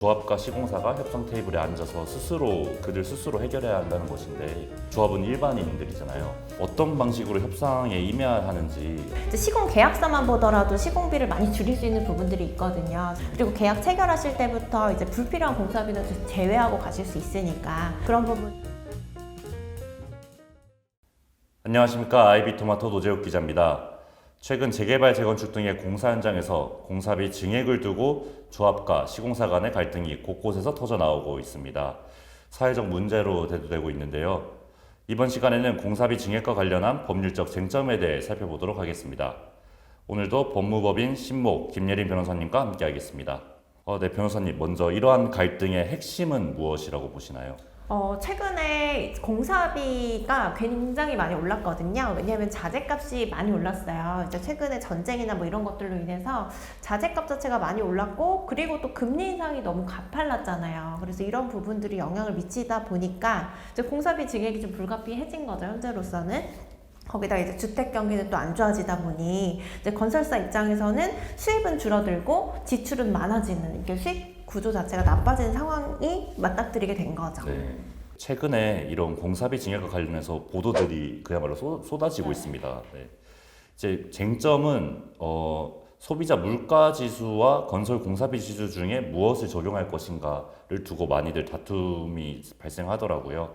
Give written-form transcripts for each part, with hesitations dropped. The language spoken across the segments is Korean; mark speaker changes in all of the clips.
Speaker 1: 조합과 시공사가 협상 테이블에 앉아서 그들 스스로 해결해야 한다는 것인데, 조합은 일반인들이잖아요. 어떤 방식으로 협상에 임해야 하는지.
Speaker 2: 이제 시공 계약서만 보더라도 시공비를 많이 줄일 수 있는 부분들이 있거든요. 그리고 계약 체결하실 때부터 이제 불필요한 공사비는 좀 제외하고 가실 수 있으니까 그런 부분.
Speaker 1: 안녕하십니까, 아이비토마토 노재욱 기자입니다. 최근 재개발, 재건축 등의 공사 현장에서 공사비 증액을 두고 조합과 시공사 간의 갈등이 곳곳에서 터져나오고 있습니다. 사회적 문제로 대두되고 있는데요. 이번 시간에는 공사비 증액과 관련한 법률적 쟁점에 대해 살펴보도록 하겠습니다. 오늘도 법무법인 신목 김예린 변호사님과 함께하겠습니다. 네, 변호사님, 먼저 이러한 갈등의 핵심은 무엇이라고 보시나요?
Speaker 2: 최근에 공사비가 굉장히 많이 올랐거든요. 왜냐하면 자재값이 많이 올랐어요. 이제 최근에 전쟁이나 뭐 이런 것들로 인해서 자재값 자체가 많이 올랐고, 그리고 또 금리 인상이 너무 가팔랐잖아요. 그래서 이런 부분들이 영향을 미치다 보니까 이제 공사비 증액이 좀 불가피해진 거죠, 현재로서는. 거기다 이제 주택 경기는 또 안 좋아지다 보니 이제 건설사 입장에서는 수입은 줄어들고 지출은 많아지는, 이게 수익 구조 자체가 나빠지는 상황이 맞닥뜨리게 된 거죠.
Speaker 1: 네. 최근에 이런 공사비 증액과 관련해서 보도들이 그야말로 쏟아지고 있습니다. 네. 이제 쟁점은 소비자 물가 지수와 건설 공사비 지수 중에 무엇을 적용할 것인가를 두고 많이들 다툼이 발생하더라고요.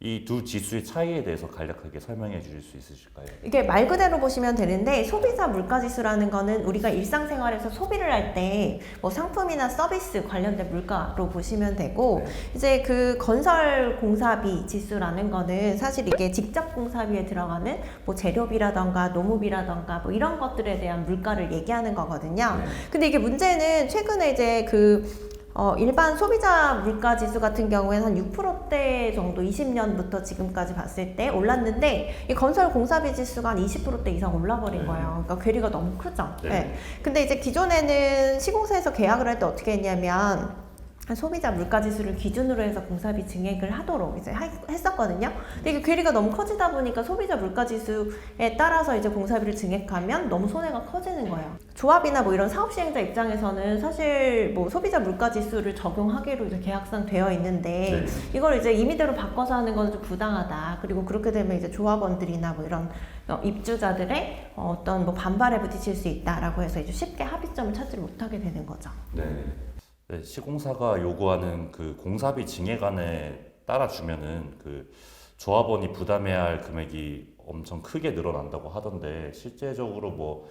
Speaker 1: 이 두 지수의 차이에 대해서 간략하게 설명해 주실 수 있으실까요?
Speaker 2: 이게 말 그대로 보시면 되는데, 소비자 물가지수라는 거는 우리가 일상생활에서 소비를 할 때 뭐 상품이나 서비스 관련된 물가로 보시면 되고,
Speaker 1: 네.
Speaker 2: 이제 그 건설 공사비 지수라는 거는 사실 이게 직접 공사비에 들어가는 뭐 재료비라던가 노무비라던가 뭐 이런 것들에 대한 물가를 얘기하는 거거든요.
Speaker 1: 네.
Speaker 2: 근데 이게 문제는 최근에 이제 일반 소비자 물가 지수 같은 경우에는 한 6%대 정도 20년부터 지금까지 봤을 때 올랐는데, 이 건설 공사비 지수가 한 20%대 이상 올라버린 거예요. 그러니까 괴리가 너무 크죠.
Speaker 1: 네.
Speaker 2: 네. 근데 이제 기존에는 시공사에서 계약을 할 때 어떻게 했냐면, 소비자 물가 지수를 기준으로 해서 공사비 증액을 하도록 이제 했었거든요. 근데 이게 괴리가 너무 커지다 보니까 소비자 물가 지수에 따라서 이제 공사비를 증액하면 너무 손해가 커지는 거예요. 조합이나 뭐 이런 사업 시행자 입장에서는 사실 뭐 소비자 물가 지수를 적용하기로 이제 계약상 되어 있는데,
Speaker 1: 네.
Speaker 2: 이걸 이제 임의대로 바꿔서 하는 건 좀 부당하다. 그리고 그렇게 되면 이제 조합원들이나 뭐 이런 입주자들의 어떤 뭐 반발에 부딪힐 수 있다라고 해서 이제 쉽게 합의점을 찾지 못하게 되는 거죠.
Speaker 1: 네. 네, 시공사가 요구하는 그 공사비 증액안에 따라주면은 그 조합원이 부담해야 할 금액이 엄청 크게 늘어난다고 하던데, 실제적으로 뭐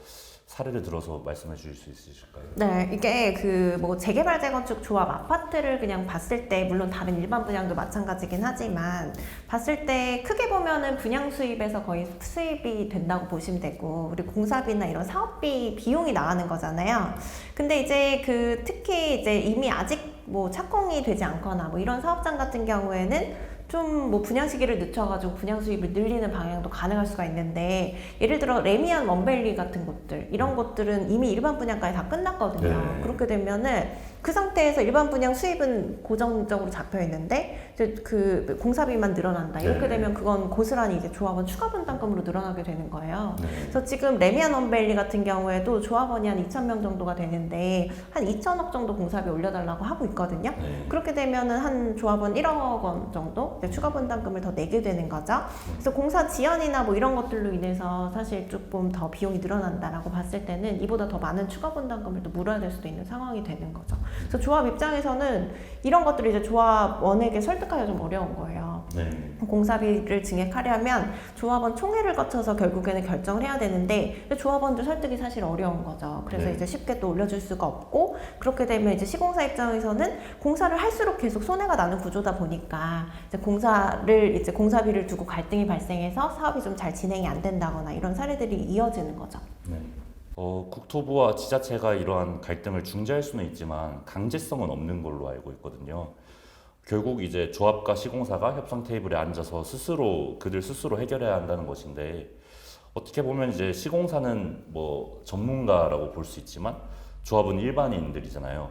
Speaker 1: 사례를 들어서 말씀해 주실 수 있으실까요?
Speaker 2: 네, 이게 뭐 재개발 재건축 조합 아파트를 그냥 봤을 때, 물론 다른 일반 분양도 마찬가지긴 하지만 봤을 때 크게 보면은 분양 수입에서 거의 수입이 된다고 보시면 되고, 그리고 공사비나 이런 사업비 비용이 나가는 거잖아요. 근데 이제 특히 이제 이미 아직 뭐 착공이 되지 않거나 뭐 이런 사업장 같은 경우에는 좀 뭐 분양 시기를 늦춰가지고 분양 수입을 늘리는 방향도 가능할 수가 있는데, 예를 들어 레미안 원밸리 같은 곳들, 이런 곳들은 이미 일반 분양까지 다 끝났거든요.
Speaker 1: 네.
Speaker 2: 그렇게 되면은 그 상태에서 일반 분양 수입은 고정적으로 잡혀 있는데 이제 그 공사비만 늘어난다. 이렇게
Speaker 1: 네.
Speaker 2: 되면 그건 고스란히 이제 조합원 추가 분담금으로 늘어나게 되는 거예요.
Speaker 1: 네.
Speaker 2: 그래서 지금 레미안 원밸리 같은 경우에도 조합원이 한 2,000명 정도가 되는데 한 2,000억 정도 공사비 올려달라고 하고 있거든요.
Speaker 1: 네.
Speaker 2: 그렇게 되면은 한 조합원 1억 원 정도 추가 분담금을 더 내게 되는 거죠. 그래서 공사 지연이나 뭐 이런 것들로 인해서 사실 조금 더 비용이 늘어난다라고 봤을 때는 이보다 더 많은 추가 분담금을 또 물어야 될 수도 있는 상황이 되는 거죠. 그래서 조합 입장에서는 이런 것들을 이제 조합원에게 설득하기가 좀 어려운 거예요.
Speaker 1: 네.
Speaker 2: 공사비를 증액하려면 조합원 총회를 거쳐서 결국에는 결정을 해야 되는데, 조합원들 설득이 사실 어려운 거죠. 그래서
Speaker 1: 네.
Speaker 2: 이제 쉽게 또 올려줄 수가 없고, 그렇게 되면 이제 시공사 입장에서는 공사를 할수록 계속 손해가 나는 구조다 보니까 이제 공사비를 두고 갈등이 발생해서 사업이 좀 잘 진행이 안 된다거나 이런 사례들이 이어지는 거죠.
Speaker 1: 네. 국토부와 지자체가 이러한 갈등을 중재할 수는 있지만 강제성은 없는 걸로 알고 있거든요. 결국 이제 조합과 시공사가 협상 테이블에 앉아서 그들 스스로 해결해야 한다는 것인데, 어떻게 보면 이제 시공사는 뭐 전문가라고 볼 수 있지만 조합은 일반인들이잖아요.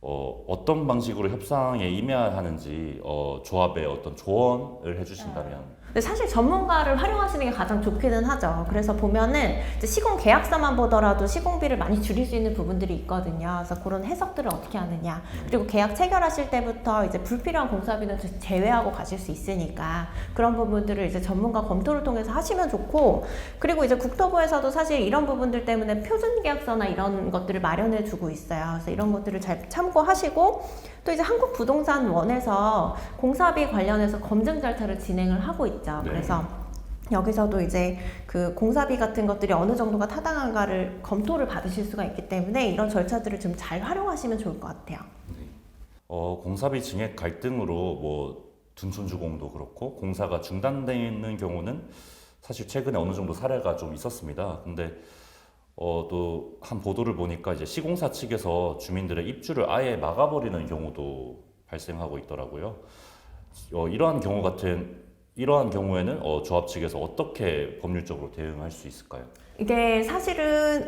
Speaker 1: 어떤 방식으로 협상에 임해야 하는지 조합에 어떤 조언을 해주신다면.
Speaker 2: 근데 사실 전문가를 활용하시는 게 가장 좋기는 하죠. 그래서 보면은 이제 시공 계약서만 보더라도 시공비를 많이 줄일 수 있는 부분들이 있거든요. 그래서 그런 해석들을 어떻게 하느냐. 그리고 계약 체결하실 때부터 이제 불필요한 공사비는 제외하고 가실 수 있으니까 그런 부분들을 이제 전문가 검토를 통해서 하시면 좋고, 그리고 이제 국토부에서도 사실 이런 부분들 때문에 표준 계약서나 이런 것들을 마련해 주고 있어요. 그래서 이런 것들을 잘 참고하시고, 또 이제 한국부동산원에서 공사비 관련해서 검증 절차를 진행을 하고 있죠.
Speaker 1: 네.
Speaker 2: 그래서 여기서도 이제 그 공사비 같은 것들이 어느 정도가 타당한가를 검토를 받으실 수가 있기 때문에 이런 절차들을 좀 잘 활용하시면 좋을 것 같아요.
Speaker 1: 공사비 증액 갈등으로 뭐 둔촌주공도 그렇고 공사가 중단되는 경우는 사실 최근에 어느 정도 사례가 좀 있었습니다. 근데 또 한 보도를 보니까 이제 시공사 측에서 주민들의 입주를 아예 막아버리는 경우도 발생하고 있더라고요. 이러한 경우에는 조합 측에서 어떻게 법률적으로 대응할 수 있을까요?
Speaker 2: 이게 사실은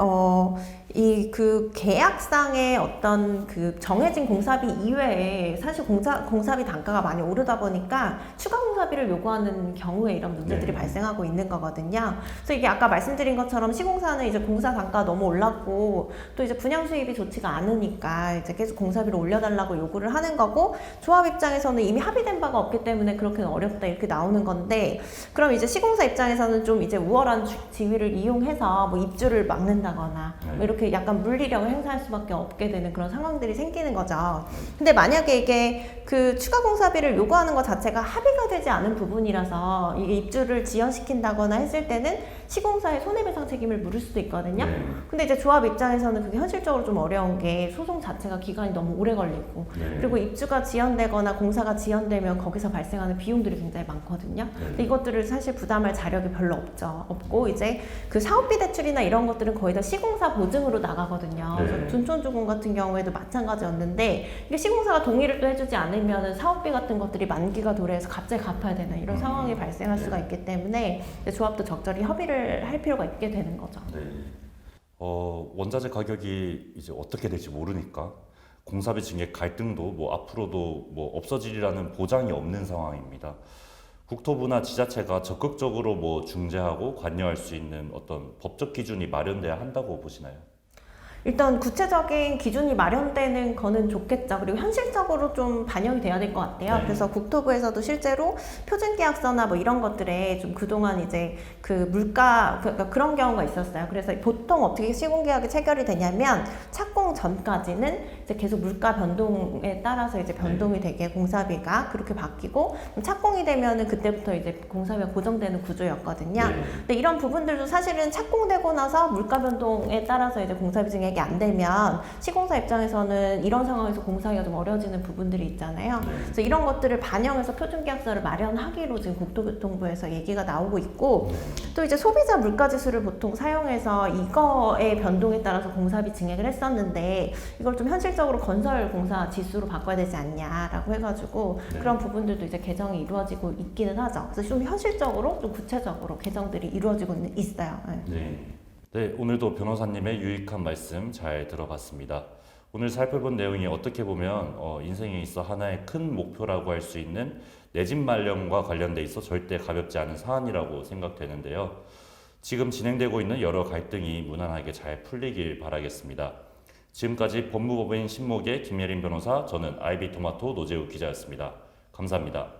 Speaker 2: 이 그 계약상의 어떤 그 정해진 공사비 이외에 사실 공사비 단가가 많이 오르다 보니까 추가 공사비를 요구하는 경우에 이런 문제들이
Speaker 1: 네.
Speaker 2: 발생하고 있는 거거든요. 그래서 이게 아까 말씀드린 것처럼 시공사는 이제 공사 단가 너무 올랐고 또 이제 분양 수입이 좋지가 않으니까 이제 계속 공사비를 올려달라고 요구를 하는 거고, 조합 입장에서는 이미 합의된 바가 없기 때문에 그렇게는 어렵다 이렇게 나오는 건데, 그럼 이제 시공사 입장에서는 좀 이제 우월한 지위를 이용해서 뭐 입주를 막는다거나 뭐 이렇게 약간 물리력을 행사할 수밖에 없게 되는 그런 상황들이 생기는 거죠. 근데 만약에 이게 그 추가 공사비를 요구하는 것 자체가 합의가 되지 않은 부분이라서 이게 입주를 지연시킨다거나 했을 때는 시공사의 손해배상 책임을 물을 수도 있거든요. 근데 이제 조합 입장에서는 그게 현실적으로 좀 어려운 게 소송 자체가 기간이 너무 오래 걸리고, 그리고 입주가 지연되거나 공사가 지연되면 거기서 발생하는 비용들이 굉장히 많거든요. 근데 이것들을 사실 부담할 자력이 별로 없고 이제 그 사업비 대출이나 이런 것들은 거의 다 시공사 보증으로 나가거든요. 그래서 둔촌주공 같은 경우에도 마찬가지였는데, 이게 시공사가 동의를 또 해주지 않으면 사업비 같은 것들이 만기가 도래해서 갑자기 갚아야 되는 이런 상황이 발생할 수가 있기 때문에 이제 조합도 적절히 협의를 할 필요가 있게 되는 거죠.
Speaker 1: 원자재 가격이 이제 어떻게 될지 모르니까 공사비 증액 갈등도 뭐 앞으로도 뭐 없어지리라는 보장이 없는 상황입니다. 국토부나 지자체가 적극적으로 뭐 중재하고 관여할 수 있는 어떤 법적 기준이 마련돼야 한다고 보시나요?
Speaker 2: 일단 구체적인 기준이 마련되는 거는 좋겠죠. 그리고 현실적으로 좀 반영이 돼야 될 것 같아요. 그래서 국토부에서도 실제로 표준계약서나 뭐 이런 것들에 좀 그동안 이제 그 물가, 그러니까 그런 경우가 있었어요. 그래서 보통 어떻게 시공계약이 체결이 되냐면 착공 전까지는 이제 계속 물가 변동에 따라서 이제 변동이 되게 공사비가 그렇게 바뀌고, 착공이 되면은 그때부터 이제 공사비가 고정되는 구조였거든요. 근데 이런 부분들도 사실은 착공되고 나서 물가 변동에 따라서 이제 공사비 증액 안 되면 시공사 입장에서는 이런 상황에서 공사하기가 좀 어려워지는 부분들이 있잖아요. 그래서 이런 것들을 반영해서 표준계약서를 마련하기로 지금 국토교통부에서 얘기가 나오고 있고, 또 이제 소비자 물가지수를 보통 사용해서 이거의 변동에 따라서 공사비 증액을 했었는데 이걸 좀 현실적으로 건설 공사 지수로 바꿔야 되지 않냐라고 해가지고 그런 부분들도 이제 개정이 이루어지고 있기는 하죠. 그래서 좀 현실적으로 좀 구체적으로 개정들이 이루어지고 있어요.
Speaker 1: 네, 오늘도 변호사님의 유익한 말씀 잘 들어봤습니다. 오늘 살펴본 내용이 어떻게 보면 인생에 있어 하나의 큰 목표라고 할 수 있는 내 집 마련과 관련돼 있어 절대 가볍지 않은 사안이라고 생각되는데요. 지금 진행되고 있는 여러 갈등이 무난하게 잘 풀리길 바라겠습니다. 지금까지 법무법인 신목의 김예린 변호사, 저는 아이비토마토 노재욱 기자였습니다. 감사합니다.